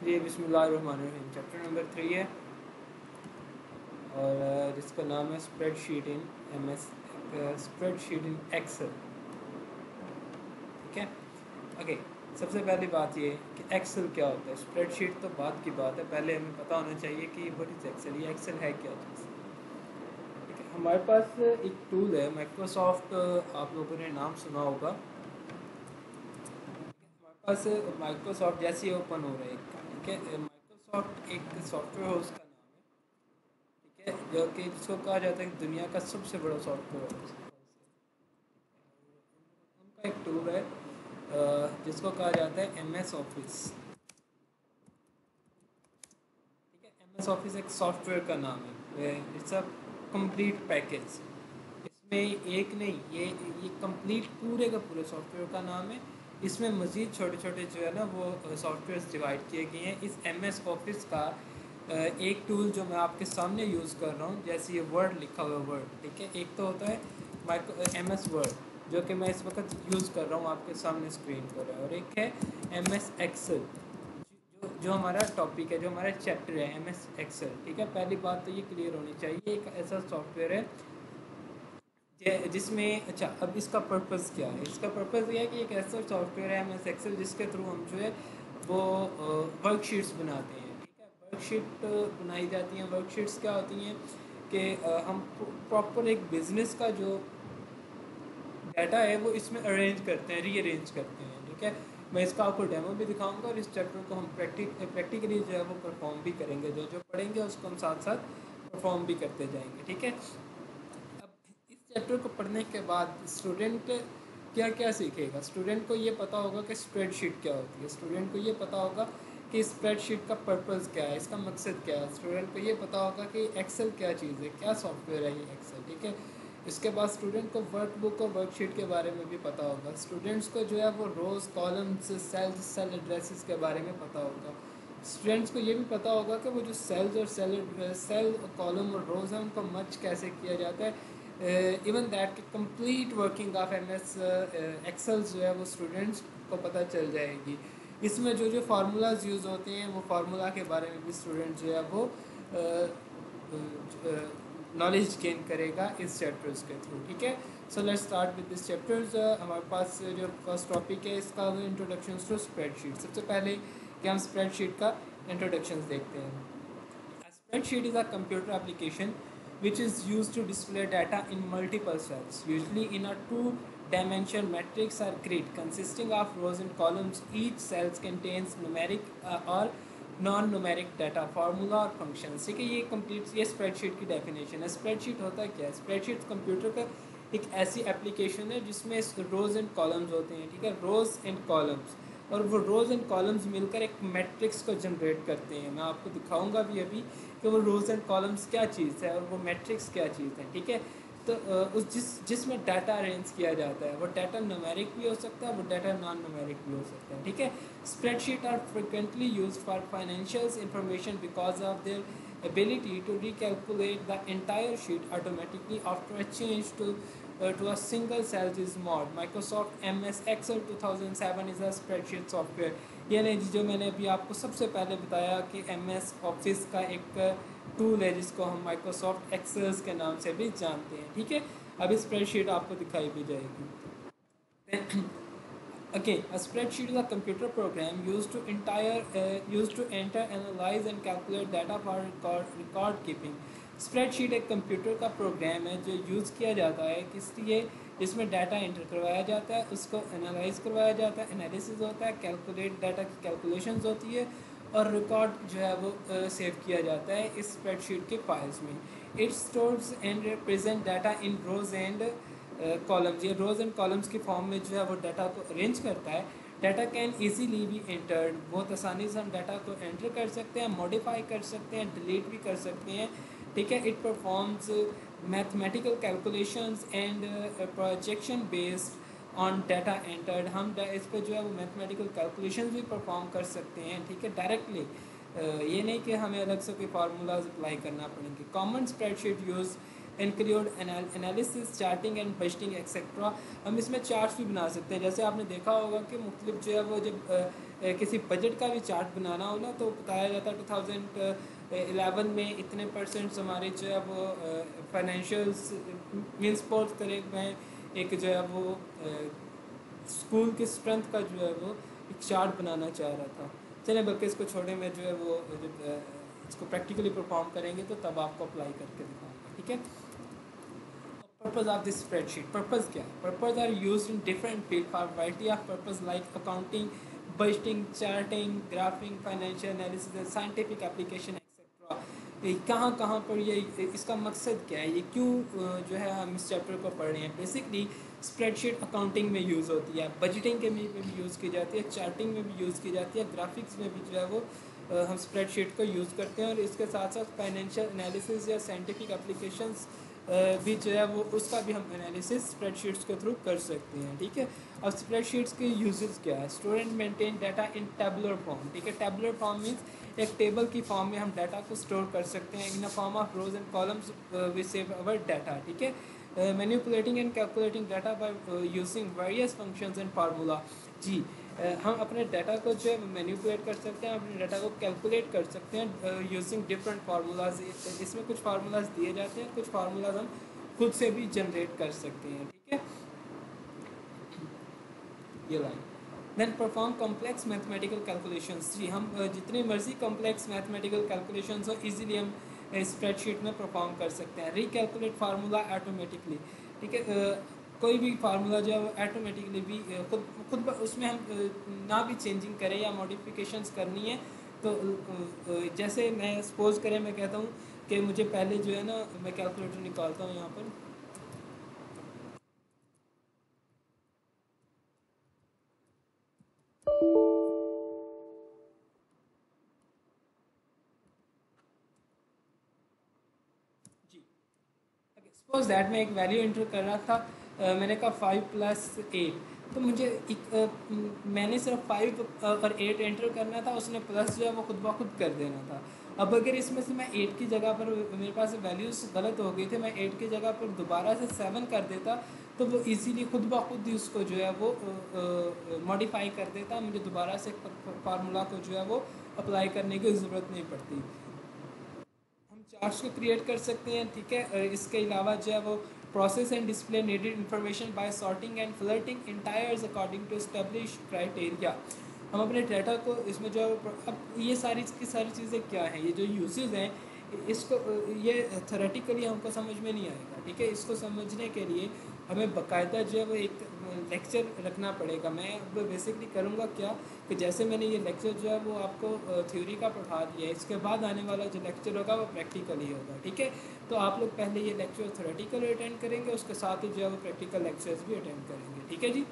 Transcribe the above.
یہ बिस्मिल्लाहिर्रहमानिर्रहीम chapter number 3 है और जिसका नाम है spreadsheet in MS spreadsheet in Excel. ठीक है, ओके। सबसे पहली बात ये कि एक्सेल क्या होता है। स्प्रेड शीट तो बात की बात है, पहले हमें पता होना चाहिए कि व्हाट इज़ एक्सेल, ये एक्सेल है क्या चीज़। ठीक है, हमारे पास एक टूल है माइक्रोसॉफ्ट, आप लोगों ने नाम सुना होगा। हमारे पास माइक्रोसॉफ्ट जैसे ही ओपन हो रहा है, ठीक है, माइक्रोसॉफ्ट एक सॉफ्टवेयर है, उसका नाम है, ठीक है, जो कि जिसको कहा जाता है कि दुनिया का सबसे बड़ा सॉफ्टवेयर है। उनका एक टूल है जिसको कहा जाता है MS ऑफिस। ठीक है, MS ऑफिस एक सॉफ्टवेयर का नाम है, इट्स अ कंप्लीट पैकेज। इसमें एक नहीं, ये कंप्लीट पूरे का पूरे सॉफ्टवेयर का नाम है। इसमें मज़ीद छोटे छोटे जो है ना वो सॉफ्टवेयर्स डिवाइड किए गए हैं। इस MS ऑफिस का एक टूल जो मैं आपके सामने यूज़ कर रहा हूँ, जैसे ये वर्ड लिखा हुआ है वर्ड, ठीक है, एक तो होता है MS वर्ड जो कि मैं इस वक्त यूज़ कर रहा हूँ आपके सामने स्क्रीन पर है, और एक है MS एक्सेल जो हमारा टॉपिक है, जो हमारा चैप्टर है MS एक्सेल। ठीक है, पहली बात तो ये क्लियर होनी चाहिए, एक ऐसा सॉफ्टवेयर है जिसमें, अच्छा अब इसका पर्पस क्या है। इसका पर्पस ये है कि एक ऐसा सॉफ्टवेयर है MS एक्सेल जिसके थ्रू हम जो है वो वर्कशीट्स बनाते हैं। ठीक है, वर्कशीट बनाई जाती हैं। वर्कशीट्स क्या होती हैं कि हम प्रॉपर एक बिज़नेस का जो डाटा है वो इसमें अरेंज करते हैं, रीअरेंज करते हैं। ठीक है, मैं इसका आपको डेमो भी दिखाऊंगा और इस चैप्टर को हम प्रैक्टिकली जो है वो परफॉर्म भी करेंगे। जो जो पढ़ेंगे उसको हम साथ साथ परफॉर्म भी करते जाएंगे। ठीक है, अब इस चैप्टर को पढ़ने के बाद स्टूडेंट क्या क्या सीखेगा। स्टूडेंट को ये पता होगा कि स्प्रेडशीट क्या होती है। स्टूडेंट को ये पता होगा कि स्प्रेडशीट का पर्पस क्या है, इसका मकसद क्या है। स्टूडेंट को ये पता होगा कि एक्सेल क्या चीज़ है, क्या सॉफ्टवेयर है ये एक्सेल। ठीक है, इसके बाद स्टूडेंट को वर्कबुक और वर्कशीट के बारे में भी पता होगा। स्टूडेंट्स को जो है वो रोज़ कॉलम्स सेल्स सेल एड्रेसेस के बारे में पता होगा। स्टूडेंट्स को ये भी पता होगा कि वो जो सेल्स और सेल कॉलम और रोज़ हैं उनको मर्ज कैसे किया जाता है। इवन दैट कि complete working of MS Excel जो है वो स्टूडेंट्स को पता चल जाएगी। इसमें जो जो फार्मूलाज यूज़ होते हैं वो फार्मूला के बारे में भी स्टूडेंट जो है वो नॉलेज गेन करेगा इस चैप्टर्स के थ्रू। ठीक है, so let's start with this chapters. हमारे पास जो फर्स्ट टॉपिक है इसका इंट्रोडक्शन टू स्प्रेडशीट। सबसे पहले कि हम स्प्रेडशीट का इंट्रोडक्शन देखते हैं। Spreadsheet is a computer application which is used to display data in multiple cells, usually in a two-dimensional matrix or grid consisting of rows and columns. Each cell contains numeric or non-numeric data, formula और functions. ठीक है, ये complete ये spreadsheet की definition है। Spreadsheet होता क्या है? स्प्रेडशीट कंप्यूटर का एक ऐसी एप्लीकेशन है जिसमें रोज़ एंड कॉलम्स होते हैं। ठीक है, रोज़ एंड कॉलम्स, और वो रोज़ एंड कॉलम्स मिलकर एक मैट्रिक्स को जनरेट करते हैं। मैं आपको दिखाऊंगा भी अभी कि वो रोज़ एंड कॉलम्स क्या चीज़ है और वो मैट्रिक्स क्या चीज़ है। ठीक है, तो उस जिसमें डाटा अरेंज किया जाता है वो डाटा न्यूमेरिक भी हो सकता है, वो डाटा नॉन न्यूमेरिक भी हो सकता है। ठीक है, spreadsheet are frequently used for financial information because of their ability to recalculate the entire sheet automatically after a change to a single cell is mod. Microsoft MS Excel 2007 is a spreadsheet software। ये नहीं जो मैंने अभी आपको सबसे पहले बताया कि MS ऑफिस का एक टूल है जिसको हम माइक्रोसॉफ्ट एक्सेल्स के नाम से भी जानते हैं। ठीक है, अब स्प्रेडशीट आपको दिखाई भी जाएगी। Again, a spreadsheet is a computer program used to enter, analyze and calculate data for record keeping. Spreadsheet एक कंप्यूटर का प्रोग्राम है जो यूज़ किया जाता है किस लिए, जिसमें डाटा एंटर करवाया जाता है, उसको एनालाइज करवाया जाता है, एनालिसिस होता है, कैलकुलेट डाटा की कैलकुलेशंस होती है और रिकॉर्ड जो है वो सेव किया जाता है इस स्प्रेडशीट के फाइल्स में। It stores and represent data in rows and columns. ये रोज़ एंड कॉलम्स की फॉर्म में जो है वो डाटा को अरेंज करता है। Data can easily be entered, बहुत आसानी से हम डाटा को एंटर कर सकते हैं, मॉडिफाई कर सकते हैं, डिलीट भी कर सकते हैं। ठीक है, it performs mathematical calculations and projection based on data entered. हम इस पर जो है वो मैथमेटिकल कैलकुलेशंस भी परफॉर्म कर सकते हैं। ठीक है, डायरेक्टली, ये नहीं कि हमें अलग से कोई फार्मूलाज अप्लाई करना पड़ेंगे। Common spreadsheet use include analysis, charting and budgeting etcetera. हम इसमें चार्ट्स भी बना सकते हैं। जैसे आपने देखा होगा कि मुख्तलिफ जो है वो जब किसी बजट का भी चार्ट बनाना हो ना तो बताया जाता है 2011 में इतने परसेंट्स हमारे जो है वो फाइनेंशियल्स मीन सपोज करें, मैं एक जो है वो स्कूल की स्ट्रेंथ का जो है वो एक चार्ट बनाना चाह रहा था। चलें बल्कि इसको छोड़े, मैं जो है वो जब इसको प्रैक्टिकली परफॉर्म करेंगे तो तब आपको अप्लाई करके दिखाऊंगा, ठीक है। Purpose of this spreadsheet. Purpose क्या है? Purpose are used in different field for variety of purpose like accounting, budgeting, charting, graphing, financial analysis and scientific application etc. कहाँ कहाँ पर ये इसका मकसद क्या है, ये क्यों जो है हम इस चैप्टर को पढ़ रहे हैं। बेसिकली स्प्रेडशीट अकाउंटिंग में यूज़ होती है, बजटिंग के में भी यूज़ की जाती है, चार्टिंग में भी यूज़ की जाती है, ग्राफिक्स में भी जो है वो हम स्प्रेडशीट को यूज़ करते हैं। और इसके साथ साथ फाइनेंशियल एनालिसिस या साइंटिफिक एप्लीकेशंस भी जो है वो उसका भी हम एनालिसिस स्प्रेडशीट्स के थ्रू कर सकते हैं, ठीक है। अब स्प्रेडशीट्स के यूजेस क्या है? Store and maintain data in tabular form, ठीक है। टेबुलर फॉर्म मीन्स एक टेबल की फॉर्म में हम डाटा को स्टोर कर सकते हैं in a form of rows and columns we save our data, ठीक है। Manipulating and calculating data by using various functions and formula. जी हम अपने डाटा को जो है मैनिपुलेट कर सकते हैं, अपने डाटा को कैलकुलेट कर सकते हैं यूजिंग डिफरेंट फार्मूलाज। इसमें कुछ फार्मूलाज दिए जाते हैं, कुछ फार्मूलाज हम खुद से भी जनरेट कर सकते हैं, ठीक है। ये line then perform complex mathematical calculations. जी हम जितनी मर्जी कॉम्प्लेक्स मैथमेटिकल कैलकुलेशंस हो इजीली हम स्प्रेडशीट में परफॉर्म कर सकते हैं। रिकैलकुलेट फार्मूला ऑटोमेटिकली, ठीक है। कोई भी फार्मूला जो है वो ऑटोमेटिकली भी खुद उसमें हम ना भी चेंजिंग करें या मॉडिफिकेशंस करनी है तो जैसे मैं सपोज करें मैं कहता हूँ कि मुझे पहले जो है ना मैं कैलकुलेटर निकालता हूँ यहाँ पर। जी सपोज दैट मैं एक वैल्यू एंटर कर रहा था, मैंने कहा 5+8, तो मुझे मैंने सिर्फ 5 और 8 एंटर करना था, उसने प्लस जो है वो खुद ब खुद कर देना था। अब अगर इसमें से मैं 8 की जगह पर मेरे पास वैल्यूज़ गलत हो गई थी, मैं 8 की जगह पर दोबारा से 7 कर देता तो वो इजीली खुद ब खुद ही उसको जो है वो मॉडिफाई कर देता, मुझे दोबारा से फार्मूला को जो है वो अप्लाई करने की ज़रूरत नहीं पड़ती। हम चार्ट्स को क्रिएट कर सकते हैं, ठीक है। और इसके अलावा जो है वो process and display needed information by sorting and filtering entries according to establish criteria. हम अपने डाटा को इसमें जो है अब ये सारी की सारी चीज़ें क्या हैं, ये जो यूजेस हैं इसको ये थ्योरेटिकली हमको समझ में नहीं आएगा, ठीक है। इसको समझने के लिए हमें बाकायदा जो है वो एक लेक्चर रखना पड़ेगा। मैं अब बेसिकली करूँगा क्या कि जैसे मैंने ये लेक्चर जो है वो आपको थ्योरी का पढ़ा दिया है, इसके बाद आने वाला जो लेक्चर होगा वो प्रैक्टिकल ही होगा, ठीक है। तो आप लोग पहले ये लेक्चर थ्योरेटिकल अटेंड करेंगे, उसके साथ ही जो है वो प्रैक्टिकल लेक्चर्स भी अटेंड करेंगे, ठीक है जी।